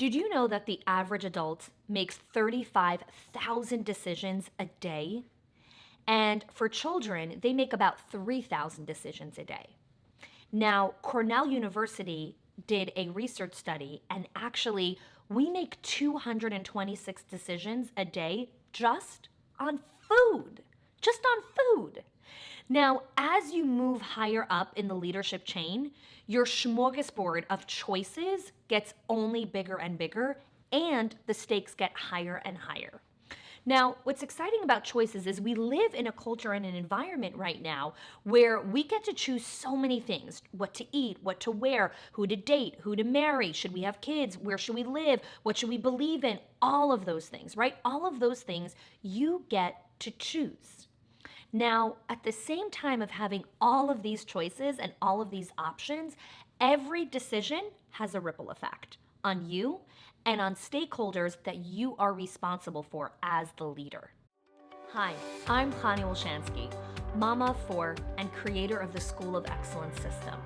Did you know that the average adult makes 35,000 decisions a day? And for children, they make about 3,000 decisions a day. Now, Cornell University did a research study, and actually, we make 226 decisions a day just on food. Just on food. Now, as you move higher up in the leadership chain, your smorgasbord of choices gets only bigger and bigger, and the stakes get higher and higher. Now, what's exciting about choices is we live in a culture and an environment right now where we get to choose so many things: what to eat, what to wear, who to date, who to marry, should we have kids, where should we live, what should we believe in, all of those things, right? All of those things you get to choose. Now, at the same time of having all of these choices and all of these options, every decision has a ripple effect on you and on stakeholders that you are responsible for as the leader. Hi, I'm Khani Wolshansky, mama of four and creator of the School of Excellence system,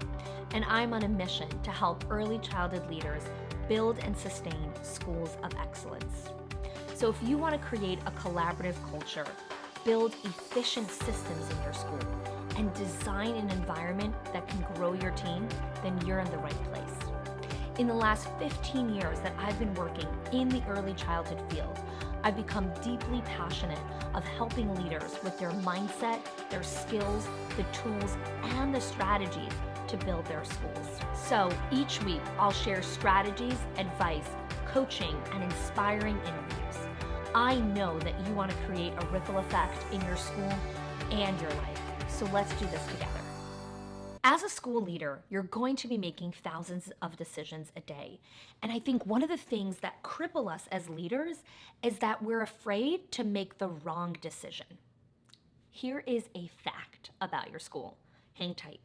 and I'm on a mission to help early childhood leaders build and sustain schools of excellence. So if you want to create a collaborative culture, build efficient systems in your school, and design an environment that can grow your team, then you're in the right place. In the last 15 years that I've been working in the early childhood field, I've become deeply passionate of helping leaders with their mindset, their skills, the tools, and the strategies to build their schools. So each week, I'll share strategies, advice, coaching, and inspiring interviews. I know that you want to create a ripple effect in your school and your life. So let's do this together. As a school leader, you're going to be making thousands of decisions a day. And I think one of the things that cripple us as leaders is that we're afraid to make the wrong decision. Here is a fact about your school. Hang tight.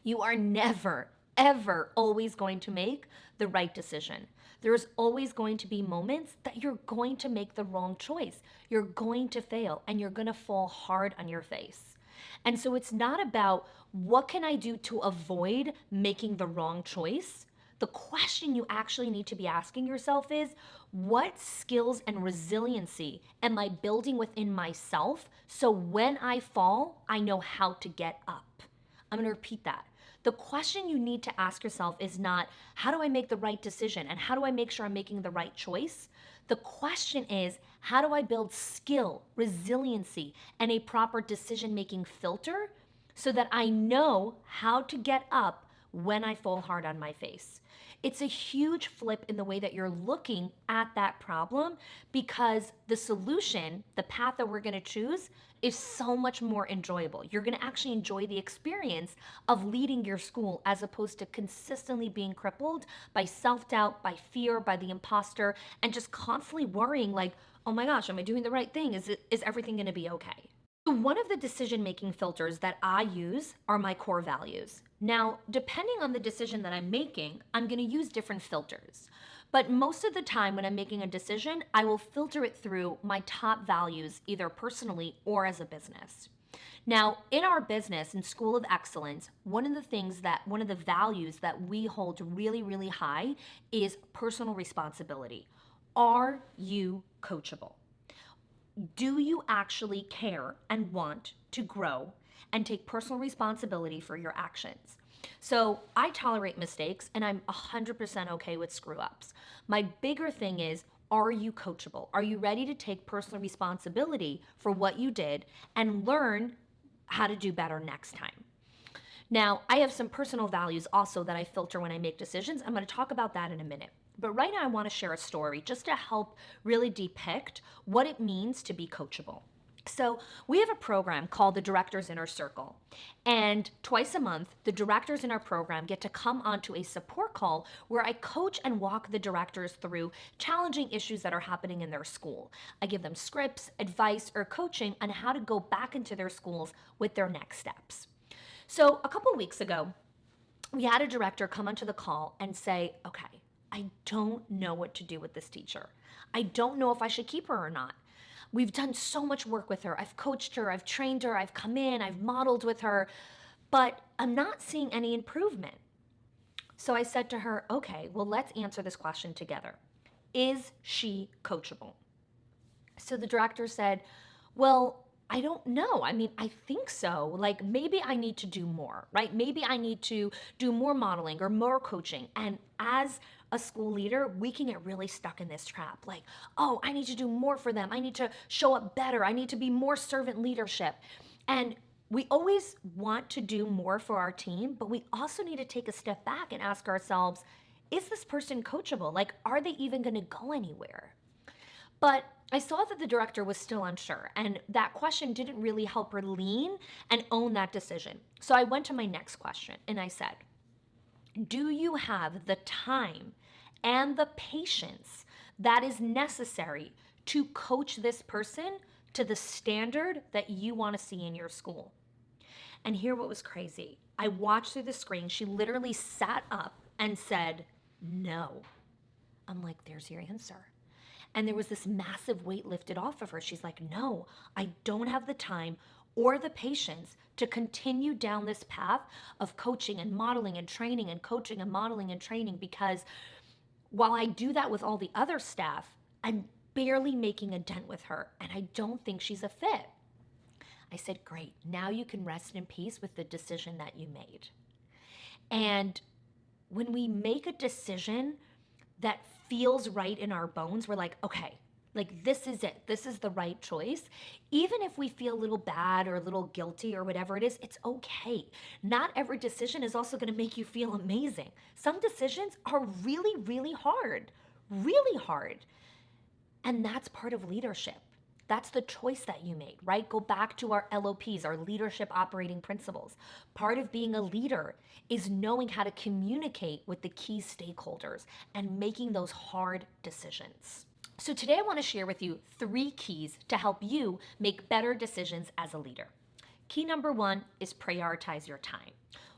You are never, ever always going to make the right decision. There's always going to be moments that you're going to make the wrong choice. You're going to fail and you're going to fall hard on your face. And so it's not about what can I do to avoid making the wrong choice. The question you actually need to be asking yourself is, what skills and resiliency am I building within myself so when I fall, I know how to get up? I'm going to repeat that. The question you need to ask yourself is not, how do I make the right decision and how do I make sure I'm making the right choice? The question is, how do I build skill, resiliency, and a proper decision-making filter so that I know how to get up when I fall hard on my face? It's a huge flip in the way that you're looking at that problem, because the solution, the path that we're going to choose, is so much more enjoyable. You're going to actually enjoy the experience of leading your school as opposed to consistently being crippled by self-doubt, by fear, by the imposter, and just constantly worrying like, oh my gosh, am I doing the right thing? Is everything going to be okay? So one of the decision-making filters that I use are my core values. Now, depending on the decision that I'm making, I'm going to use different filters. But most of the time when I'm making a decision, I will filter it through my top values, either personally or as a business. Now, in our business, in School of Excellence, one of the values that we hold really, really high is personal responsibility. Are you coachable? Do you actually care and want to grow and take personal responsibility for your actions? So I tolerate mistakes and I'm 100% okay with screw ups. My bigger thing is, are you coachable? Are you ready to take personal responsibility for what you did and learn how to do better next time? Now, I have some personal values also that I filter when I make decisions. I'm going to talk about that in a minute. But right now I want to share a story just to help really depict what it means to be coachable. So we have a program called the Director's Inner Circle. And twice a month, the directors in our program get to come onto a support call where I coach and walk the directors through challenging issues that are happening in their school. I give them scripts, advice, or coaching on how to go back into their schools with their next steps. So a couple weeks ago, we had a director come onto the call and say, okay, I don't know what to do with this teacher. I don't know if I should keep her or not. We've done so much work with her. I've coached her, I've trained her, I've come in, I've modeled with her, but I'm not seeing any improvement. So I said to her, okay, well, let's answer this question together. Is she coachable? So the director said, well, I don't know. I mean, I think so. Like maybe I need to do more, right? Maybe I need to do more modeling or more coaching. And as a school leader, we can get really stuck in this trap. Like, oh, I need to do more for them. I need to show up better. I need to be more servant leadership. And we always want to do more for our team, but we also need to take a step back and ask ourselves, is this person coachable? Like, are they even going to go anywhere? But I saw that the director was still unsure, and that question didn't really help her lean and own that decision. So I went to my next question and I said, do you have the time and the patience that is necessary to coach this person to the standard that you want to see in your school? And here what was crazy. I watched through the screen. She literally sat up and said, no. I'm like, there's your answer. And there was this massive weight lifted off of her. She's like, no, I don't have the time or the patience to continue down this path of coaching and modeling and training and coaching and modeling and training, because while I do that with all the other staff, I'm barely making a dent with her, and I don't think she's a fit. I said, great, now you can rest in peace with the decision that you made. And when we make a decision that feels right in our bones, we're like, okay, like this is it. This is the right choice. Even if we feel a little bad or a little guilty or whatever it is, it's okay. Not every decision is also going to make you feel amazing. Some decisions are really, really hard, really hard. And that's part of leadership. That's the choice that you made, right? Go back to our LOPs, our leadership operating principles. Part of being a leader is knowing how to communicate with the key stakeholders and making those hard decisions. So today I want to share with you 3 keys to help you make better decisions as a leader. Key number 1 is prioritize your time.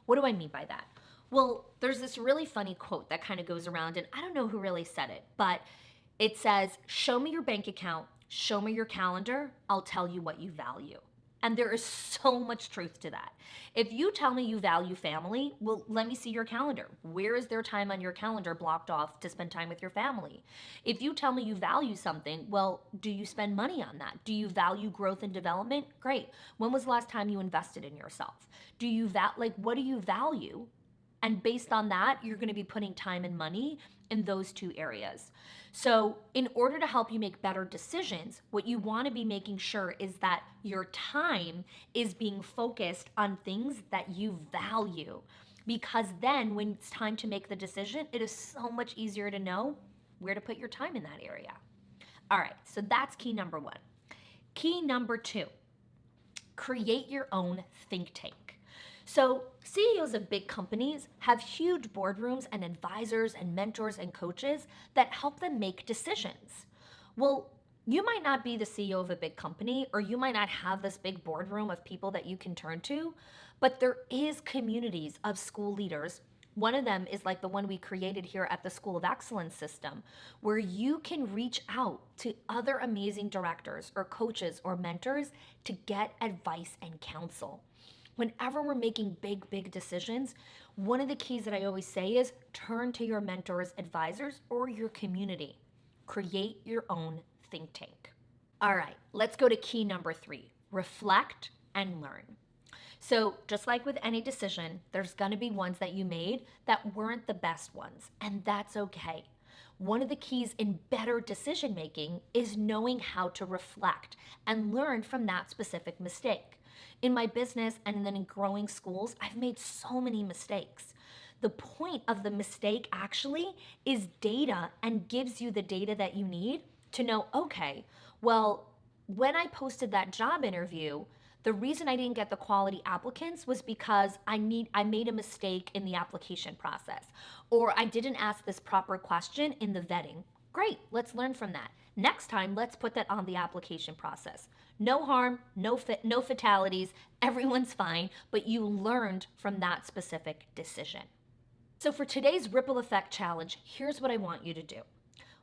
What do I mean by that? Well, there's this really funny quote that kind of goes around, and I don't know who really said it, but it says, show me your bank account, show me your calendar, I'll tell you what you value. And there is so much truth to that. If you tell me you value family, well, let me see your calendar. Where is there time on your calendar blocked off to spend time with your family? If you tell me you value something, well, do you spend money on that? Do you value growth and development? Great. When was the last time you invested in yourself? What do you value? And based on that, you're going to be putting time and money in those 2 areas. So in order to help you make better decisions, what you want to be making sure is that your time is being focused on things that you value. Because then when it's time to make the decision, it is so much easier to know where to put your time in that area. All right, so that's key number 1. Key number 2, create your own think tank. So CEOs of big companies have huge boardrooms and advisors and mentors and coaches that help them make decisions. Well, you might not be the CEO of a big company, or you might not have this big boardroom of people that you can turn to, but there is communities of school leaders. One of them is like the one we created here at the School of Excellence system, where you can reach out to other amazing directors or coaches or mentors to get advice and counsel. Whenever we're making big decisions, one of the keys that I always say is turn to your mentors, advisors, or your community. Create your own think tank. All right, let's go to key number 3, reflect and learn. So just like with any decision, there's going to be ones that you made that weren't the best ones, and that's okay. One of the keys in better decision making is knowing how to reflect and learn from that specific mistake. In my business and then in growing schools, I've made so many mistakes. The point of the mistake actually is data, and gives you the data that you need to know, okay, well, when I posted that job interview, the reason I didn't get the quality applicants was because I made a mistake in the application process, or I didn't ask this proper question in the vetting. Great, let's learn from that. Next time, let's put that on the application process. No harm, no fatalities, everyone's fine, but you learned from that specific decision. So for today's ripple effect challenge, here's what I want you to do.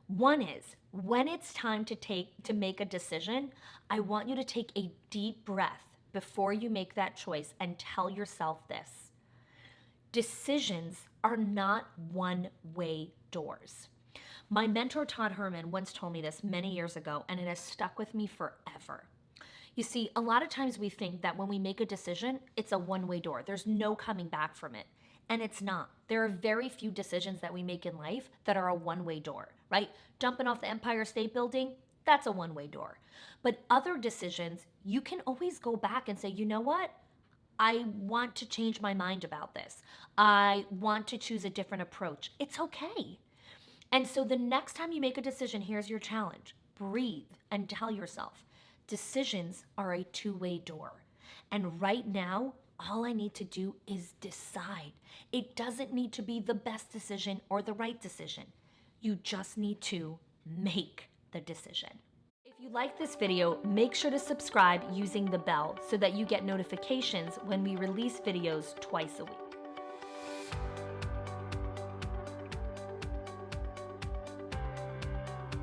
One is, when it's time to make a decision, I want you to take a deep breath before you make that choice and tell yourself this: decisions are not one-way doors. My mentor, Todd Herman, once told me this many years ago, and it has stuck with me forever. You see, a lot of times we think that when we make a decision, it's a one-way door. There's no coming back from it. And it's not. There are very few decisions that we make in life that are a one-way door, right? Jumping off the Empire State Building, that's a one-way door. But other decisions, you can always go back and say, you know what? I want to change my mind about this. I want to choose a different approach. It's okay. And so the next time you make a decision, here's your challenge. Breathe and tell yourself, decisions are a two-way door. And right now, all I need to do is decide. It doesn't need to be the best decision or the right decision. You just need to make the decision. If you like this video, make sure to subscribe using the bell so that you get notifications when we release videos twice a week.